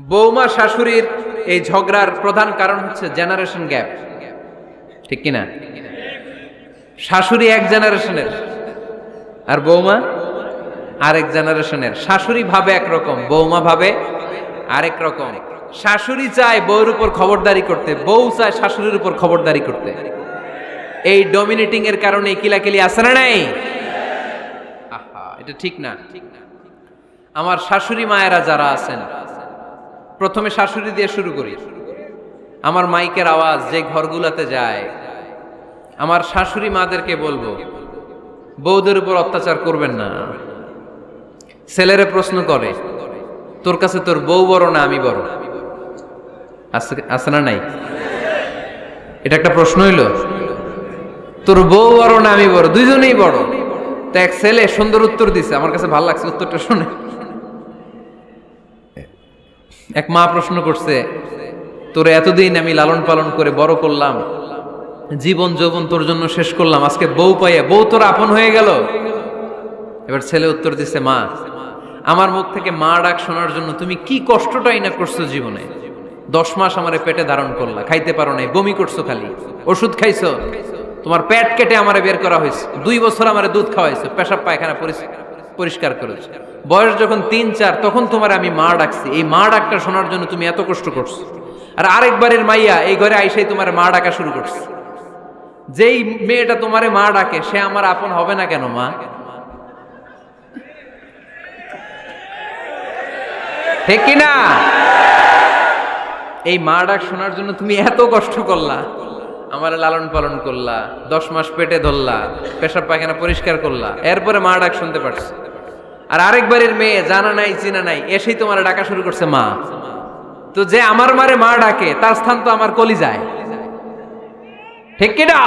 বৌমা শাশুড়ির এই ঝগড়ার প্রধান কারণ হচ্ছে জেনারেশন গ্যাপ, ঠিক কিনা? শাশুড়ি এক জেনারেশনের আর বৌমা আরেক জেনারেশনের। শাশুড়ি ভাবে একরকম, বৌমা ভাবে আরেক রকম। শাশুড়ি চায় বউর উপর খবরদারি করতে, বউ চায় শাশুড়ির উপর খবরদারি করতে। এই ডমিনেটিং এর কারণে কিলাকিলি আছে না নাই? আহা, এটা ঠিক না। আমার শাশুড়ি মায়েরা যারা আছেন, প্রথমে শাশুড়ি দিয়ে শুরু করি। আমার মাইকের আওয়াজ যে ঘরগুলোতে যায়, আমার শাশুড়ি মাদেরকে বলবো, বউদের উপর অত্যাচার করবেন না। ছেলেরা প্রশ্ন করে, তোর কাছে তোর বউ বড় না আমি বড়? আছে না নাই? এটা একটা প্রশ্ন হইল। তোর বউ বড় না আমি বড়? দুইজনেই বড়। তো এক ছেলে সুন্দর উত্তর দিছে, আমার কাছে ভালো লাগছে উত্তরটা শুনে। এক মা প্রশ্ন করছে, তোর এতদিন আমি লালন পালন করে বড় করলাম, জীবন যৌবন তোর জন্য শেষ করলাম, আজকে বউ পাইয়া বউ তোর আপন হয়ে গেল? এবার ছেলে উত্তর দিছে, মা, আমার মুখ থেকে মা ডাক শোনার জন্য তুমি কি কষ্টটাই না করছো জীবনে। 10 মাস আমারে পেটে ধারণ করলা, খাইতে পারো নাই, বমি করছো, খালি ওষুধ খাইছো, তোমার পেট কেটে আমারে বের করা হয়েছে, 2 বছর আমারে দুধ খাওয়াইছো, পেশাব পায়খানা পরিষ্কার করেছো। বয়স যখন 3-4 তখন তোমার আমি মা ডাকছি, এই মা ডাকটা শোনার জন্য তুমি এত কষ্ট করছো। আর আরেকবারের মাইয়া এই ঘরে আইসাই তোমার মা ডাকা শুরু করছে। যেই মেয়েটা তোমারে মা ডাকে সে আমার আপন হবে না কেন মা? ঠিক কিনা? এই মা ডাক শোনার জন্য তুমি এত কষ্ট করলা, আমার লালন পালন করলা, 10 মাস পেটে ধরলা, পেশাব পায়খানা পরিষ্কার করলা, এরপরে মা ডাক শুনতে পারছো। আর আরেকবারের মেয়ে জানা নাই চিনা নাই এসেই তোমার ডাকা শুরু করছে মা। তো যে আমার মারে মা ডাকে তার স্থান তো আমার কলিজায়, ঠিক কিনা?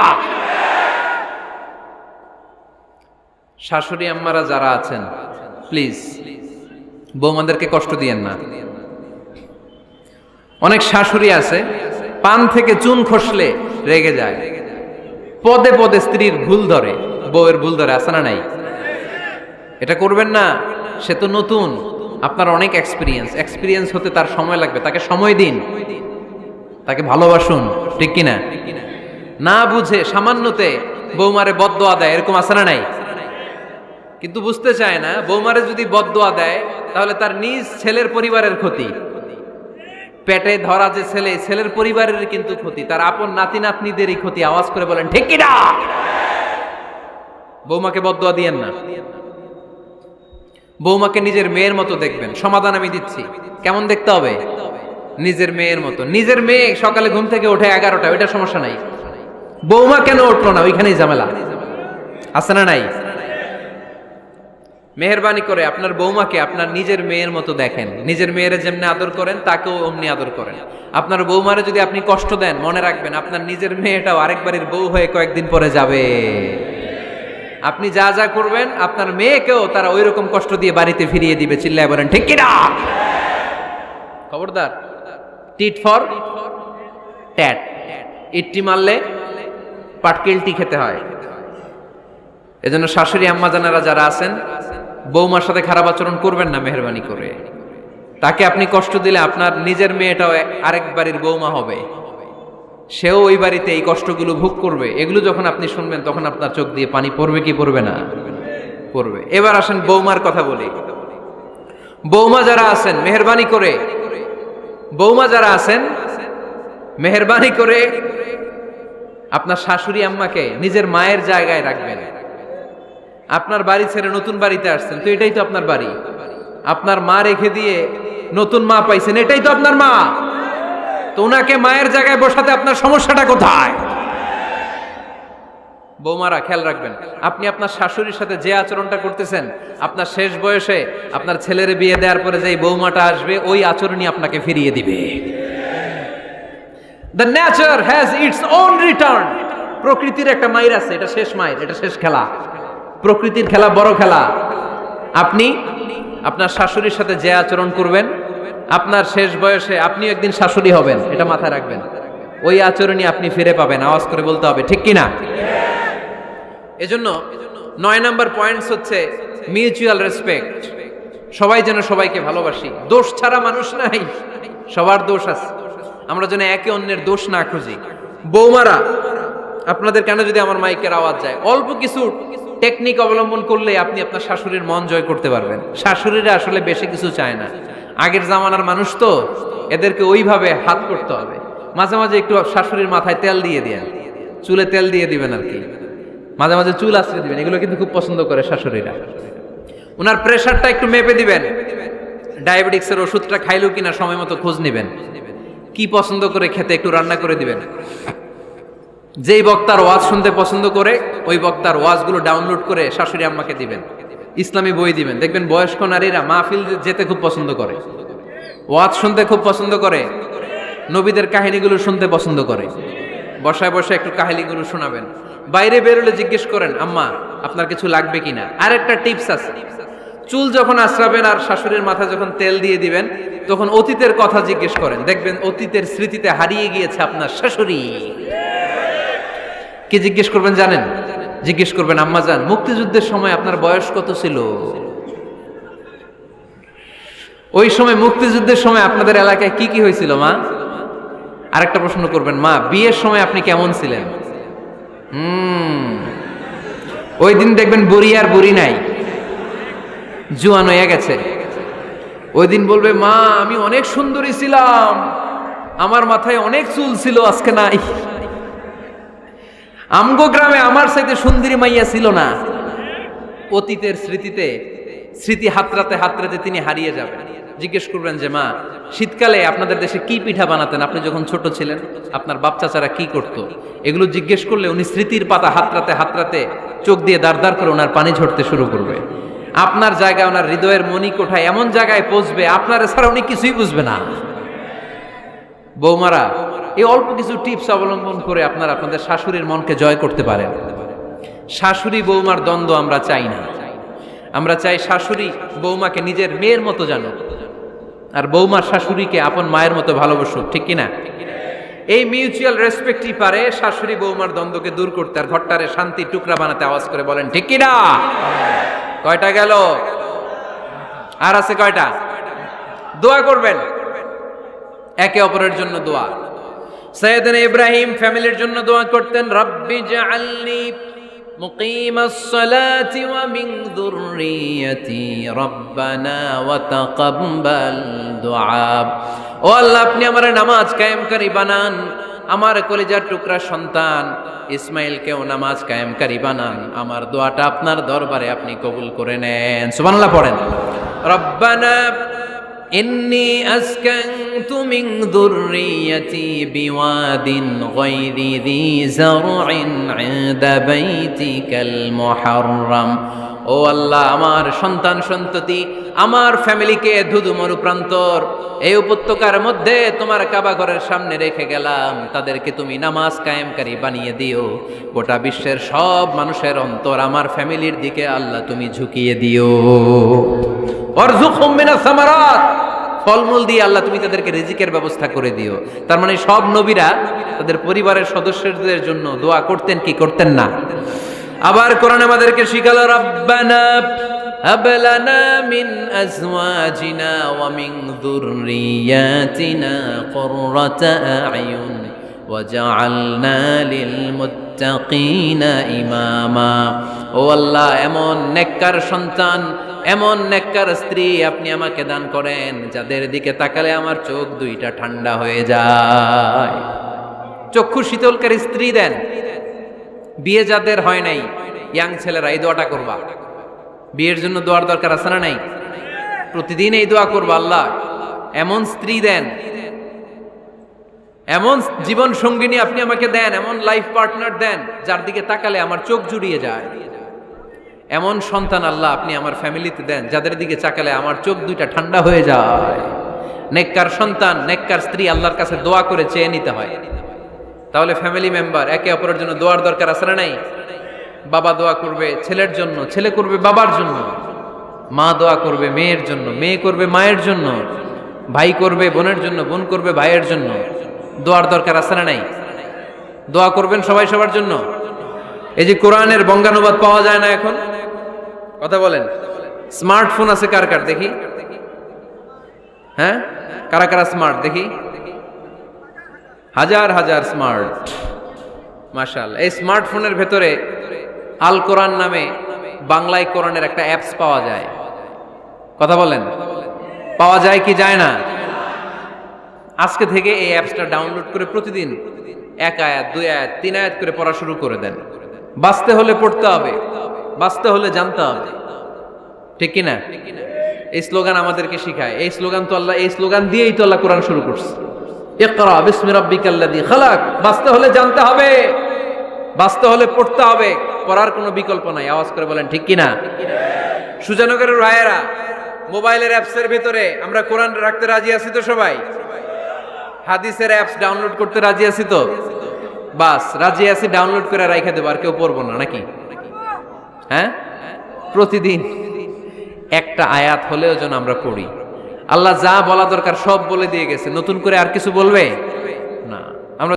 শাশুড়ি আম্মারা যারা আছেন, প্লিজ বৌমাদেরকে কষ্ট দিয়েন না। অনেক শাশুড়ি আছে পান থেকে চুন খসলে রেগে যায়, পদে পদে স্ত্রীর ভুল ধরে, বউয়ের ভুল ধরে, আছে না নাই? এটা করবেন না। সে তো নতুন, আপনার অনেক এক্সপিরিয়েন্স হতে তার সময় লাগবে, তাকে সময় দিন, তাকে ভালোবাসুন, ঠিক কিনা? না বুঝে সামান্যতে বৌমারে বদদোয়া দেয়, এরকম আছে না নাই? কিন্তু বুঝতে চায় না, বৌমারে যদি বদদোয়া দেয় তাহলে তার নিজ ছেলের পরিবারের ক্ষতি, পেটে ধরা যে ছেলে, ছেলের পরিবারের কিন্তু ক্ষতি, তার আপন নাতি নাতনিদেরই ক্ষতি। আওয়াজ করে বলেন ঠিক কিনা? বৌমাকে বদদোয়া দিয়েন না। বৌমাকে নিজের মেয়ের মতো দেখবেন। সমাধান আমি দিচ্ছি। কেমন দেখতে হবে? নিজের মেয়ের মতো। নিজের মেয়ে সকালে ঘুম থেকে ওঠে 11টা, ওইটা সমস্যা নাই। বৌমা কেন উঠলো না, ওইখানেই ঝামেলা, আছে না নাই? মেহেরবানি করে আপনার বৌমাকে আপনার নিজের মেয়ের মতো দেখেন। নিজের মেয়েরে যেমনি আদর করেন তাকেও অমনি আদর করেন। আপনার বৌমারে যদি আপনি কষ্ট দেন, মনে রাখবেন আপনার নিজের মেয়েটাও আরেকবারের বউ হয়ে কয়েকদিন পরে যাবে। আপনি যা যা করবেন আপনার মেয়েকেও তারা ওই রকম কষ্ট দিয়ে বাড়িতে ফিরিয়ে দিবে। চিল্লায় বলেন ঠিক কিনা? খবরদার, টিট ফর ট্যাট। ইট্টি মারলে পাটকেলটি খেতে হয়। এজন্য শাশুড়ি আম্মা জানারা যারা আছেন, বৌমার সাথে খারাপ আচরণ করবেন না মেহেরবানি করে। তাকে আপনি কষ্ট দিলে আপনার নিজের মেয়েটাও আরেক বাড়ির বৌমা হবে, সেও ওই বাড়িতে এই কষ্টগুলো ভোগ করবে। এগুলো যখন আপনি শুনবেন তখন আপনার চোখ দিয়ে পানি পড়বে কি পড়বে না? পড়বে। এবার আসেন বৌমার কথা বলি। বৌমা যারা আছেন মেহেরবানি করে, বৌমা যারা আছেন মেহেরবানি করে আপনার শাশুড়ি আম্মাকে নিজের মায়ের জায়গায় রাখবেন। আপনার বাড়ি ছেড়ে নতুন বাড়িতে আসছেন, তো এটাই তো আপনার বাড়ি। আপনার মা রেখে দিয়ে নতুন মা পাইছেন, এটাই তো আপনার মা। তো ওনাকে মায়ের জায়গায় বসাতে আপনার সমস্যাটা কোথায়? বৌমারা খেয়াল রাখবেন, আপনি আপনার শাশুড়ির সাথে যে আচরণটা করতেছেন, আপনার শেষ বয়সে আপনার ছেলের বিয়ে দেওয়ার পরে যে বৌমাটা আসবে ওই আচরণই আপনাকে ফিরিয়ে দিবে। The nature has its own return. প্রকৃতির একটা মাইর আছে, এটা শেষ মাইর, এটা শেষ খেলা। প্রকৃতির খেলা বড় খেলা। আপনি আপনার শাশুড়ির সাথে যে আচরণ করবেন, আপনার শেষ বয়সে আপনি একদিন শাশুড়ি হবেন, এটা মাথায় রাখবেন। ওই আচরণই আপনি ফিরে পাবেন। আওয়াজ করে বলতে হবে ঠিক কিনা? এজন্য 9 নাম্বার পয়েন্টস হচ্ছে মিউচুয়াল রেসপেক্ট। সবাই যেন সবাইকে ভালোবাসি। দোষ ছাড়া মানুষ নাই। সবার দোষ আছে, আমরা যেন একে অন্যের দোষ না খুঁজি। বৌমারা, আপনাদের কেন যদি আমার মাইকের আওয়াজ যায়, অল্প কিছু টেকনিক অবলম্বন করলে আপনি আপনার শাশুড়ির মন জয় করতে পারবেন। শাশুড়িরা আসলে বেশি কিছু চায় না, আগের জামানার মানুষ তো, এদেরকে ওইভাবে হাত করতে হবে। মাঝে মাঝে একটু শাশুড়ির মাথায় তেল দিয়ে দেন, চুলে তেল দিয়ে দিবেন আর কি, মাঝে মাঝে চুল আশ্রয় দিবেন, এগুলো কিন্তু খুব পছন্দ করে শাশুড়িরা। ওনার প্রেশারটা একটু মেপে দিবেন, ডায়াবেটিক্সের ওষুধটা খাইলো কিনা সময় মতো খোঁজ নিবেন, কি পছন্দ করে খেতে একটু রান্না করে দিবেন। যেই বক্তার ওয়াজ শুনতে পছন্দ করে ওই বক্তার ওয়াজগুলো ডাউনলোড করে শাশুড়ি আম্মাকে দিবেন, ইসলামী বই দিবেন। দেখবেন বয়স্ক নারীরা মাহফিল যেতে খুব পছন্দ করে, ওয়াজ শুনতে খুব পছন্দ করে, নবীদের কাহিনীগুলো শুনতে পছন্দ করে। বসায় বসায় একটু কাহিনীগুলো শোনাবেন। বাইরে বেরোলে জিজ্ঞেস করেন, আম্মা আপনার কিছু লাগবে কিনা। আর একটা টিপস আছে, চুল যখন আশ্রাবেন আর শাশুড়ির মাথায় যখন তেল দিয়ে দিবেন, তখন অতীতের কথা জিজ্ঞেস করেন, দেখবেন অতীতের স্মৃতিতে হারিয়ে গিয়েছে আপনার শাশুড়ি। কি জিজ্ঞেস করবেন জানেন? জিজ্ঞেস করবেন, আম্মা জান, মুক্তিযুদ্ধের সময় আপনার বয়স কত ছিল? ওই সময় মুক্তিযুদ্ধের সময় আপনাদের এলাকায় কি কি হয়েছিল মা? আরেকটা প্রশ্ন করবেন, মা বিয়ের সময় আপনি কেমন ছিলেন? ওই দিন দেখবেন বুড়ি আর বুড়ি নাই, জুয়ান হয়ে গেছে। ওই দিন বলবে, মা আমি অনেক সুন্দরী ছিলাম, আমার মাথায় অনেক চুল ছিল, আজকে নাই। আমগো গ্রামে আমার চাইতে সুন্দরী মাইয়া ছিল না। অতীতের স্মৃতিতে, স্মৃতি হাতরাতে হাতরাতে তিনি হারিয়ে যাবেন। জিজ্ঞেস করবেন যে, মা শীতকালে আপনাদের দেশে কি পিঠা বানাতেন আপনি যখন ছোট ছিলেন, আপনার বাপ চাচারা কি করতো? এগুলো জিজ্ঞেস করলে উনি স্মৃতির পাতা হাতরাতে হাতরাতে চোখ দিয়ে দাঁড় দাঁড় করে ওনার পানি ঝরতে শুরু করবে। আপনার জায়গায়, ওনার হৃদয়ের মনি কোঠায় এমন জায়গায় পৌঁছবে, আপনার ছাড়া উনি কিছুই বুঝবে না। বৌমারা, এই অল্প কিছু টিপস অবলম্বন করে আপনারা আপনাদের শাশুড়ির মনকে জয় করতে পারেন। শাশুড়ি বৌমার দ্বন্দ্ব আমরা চাই না, আমরা চাই শাশুড়ি বৌমাকে নিজের মেয়ের মতো জানো, আর বৌমার শাশুড়িকে আপন মায়ের মতো ভালোবাসুক, ঠিক কিনা? এই মিউচুয়াল রেসপেক্টই পারে শাশুড়ি বৌমার দ্বন্দ্বকে দূর করতে, আর ঘরটারে শান্তির টুকরা বানাতে। আওয়াজ করে বলেন ঠিক কিনা? কয়টা গেল? আর আছে কয়টা? দোয়া করবেন একে অপরের জন্য। দোয়া, সাইয়েদনা ইব্রাহিম ফ্যামিলির জন্য দোয়া করতেন, রব্বি জাআলনি মুকিমাস সালাতি ওয়া মিন যুররিয়াতি রব্বানা ওয়া তাকাব্বাল দুআ। ও আল্লাহ, আপনি আমার নামাজ কায়েমকারী বানান, আমার কলিজার টুকরা সন্তান ইসমাইলকেও নামাজ কায়েমকারী বানান, আমার দোয়াটা আপনার দরবারে আপনি কবুল করে নেন। সুবহানাল্লাহ পড়েন। রব্বানা ইন্নী আসকানতু মিন যুররিয়াতি বিওয়াদিন গায়রি যী যারইন ইনদা বাইতিকাল মুহাররাম। ও আল্লাহ, আমার সন্তান সন্ততি, আমার ফ্যামিলিকে ধুধু মরুপ্রান্তর এই উপত্যকার মধ্যে তোমার কাবা ঘরের সামনে রেখে গেলাম, তাদেরকে তুমি নামাজ কায়েমকারী বানিয়ে দিও। গোটা বিশ্বের সব মানুষের অন্তর আমার ফ্যামিলির দিকে আল্লাহ তুমি ঝুঁকিয়ে দিও। ওয়ারযুকহুম মিনাস সামারাত, ফলমূল দিয়ে আল্লাহ তুমি তাদেরকে রিজিকের ব্যবস্থা করে দিও। তার মানে সব নবীরা তাদের পরিবারের সদস্যদের জন্য দোয়া করতেন কি করতেন না? আবার কোরআন আমাদেরকে শিখালো, রব্বানা হাব লানা মিন আজওয়াজিনা ওয়া মিন যুররিয়াতিনা কুররাতা আ'য়ুন ওয়াজআলনা লিল মুত্তাকিনা ইমামা। ও আল্লাহ, এমন নেককার সন্তান, এমন নেককার স্ত্রী আপনি আমাকে দান করেন যাদের দিকে তাকালে আমার চোখ দুইটা ঠান্ডা হয়ে যায়। চক্ষু শীতলকারী স্ত্রী দেন। বিয়ে যাদের হয় নাই, ইয়াং ছেলেরা এই দোয়াটা করবা। বিয়ের জন্য দোয়ার দরকার আছে না নাই? প্রতিদিন এই দোয়া করবা, আল্লাহ এমন স্ত্রী দেন, এমন জীবন সঙ্গিনী আপনি আমাকে দেন, এমন লাইফ পার্টনার দেন যার দিকে তাকালে আমার চোখ জুড়িয়ে যায়। এমন সন্তান আল্লাহ আপনি আমার ফ্যামিলিতে দেন যাদের দিকে তাকালে আমার চোখ দুইটা ঠান্ডা হয়ে যায়। নেককার সন্তান, নেককার স্ত্রী আল্লাহর কাছে দোয়া করে চেয়ে নিতে হয়। তাহলে ফ্যামিলি মেম্বার একে অপরের জন্য দোয়ার দরকার আছে না নাই? বাবা দোয়া করবে ছেলের জন্য, ছেলে করবে বাবার জন্য, মা দোয়া করবে মেয়ের জন্য, মেয়ে করবে মায়ের জন্য, ভাই করবে বোনের জন্য, বোন করবে ভাইয়ের জন্য। দোয়ার দরকার আছে না নাই? দোয়া করবেন সবাই সবার জন্য। এই যে কোরআনের বঙ্গানুবাদ পাওয়া যায় না এখন, কথা বলেন। স্মার্টফোন আছে কার কার দেখি? হ্যাঁ, কারা কারা স্মার্ট দেখি? হাজার হাজার স্মার্ট, মাশাআল্লাহ। এই স্মার্টফোনের ভেতরে আল কোরআন নামে বাংলায় কোরআনের একটা অ্যাপস পাওয়া যায়। কথা বলেন, পাওয়া যায় কি যায় না? আজকে থেকে এই অ্যাপসটা ডাউনলোড করে প্রতিদিন 1 আয়াত 2 আয়াত 3 আয়াত করে পড়া শুরু করে দেন। বাঁচতে হলে পড়তে হবে, বাঁচতে হলে জানতে হবে, ঠিক কি না? এই স্লোগান আমাদেরকে শিখায়। এই স্লোগান তো আল্লাহ, এই স্লোগান দিয়েই তো আল্লাহ কোরআন শুরু করছে, ইকরা বিসমি রাব্বিকাল্লাযী খালাক। বাঁচতে হলে জানতে হবে, বাঁচতে হলে পড়তে হবে, পড়ার কোনো বিকল্প নাই। আওয়াজ করে বলেন ঠিক কি না? সুজানগরের রায়েরা, মোবাইলের অ্যাপসের ভিতরে আমরা কোরআন রাখতে রাজি আছি তো সবাই? হাদিসের অ্যাপস ডাউনলোড করতে রাজি আছি তো? বাস রাজি আছি, ডাউনলোড করে রাইখা দেবো, আর কেউ পড়বো না নাকি? হ্যাঁ, প্রতিদিন একটা আয়াত হলেও যেন আমরা পড়ি। আল্লাহ যা বলা দরকার সব বলে দিয়ে গেছে, নতুন করে আর কিছু বলবে?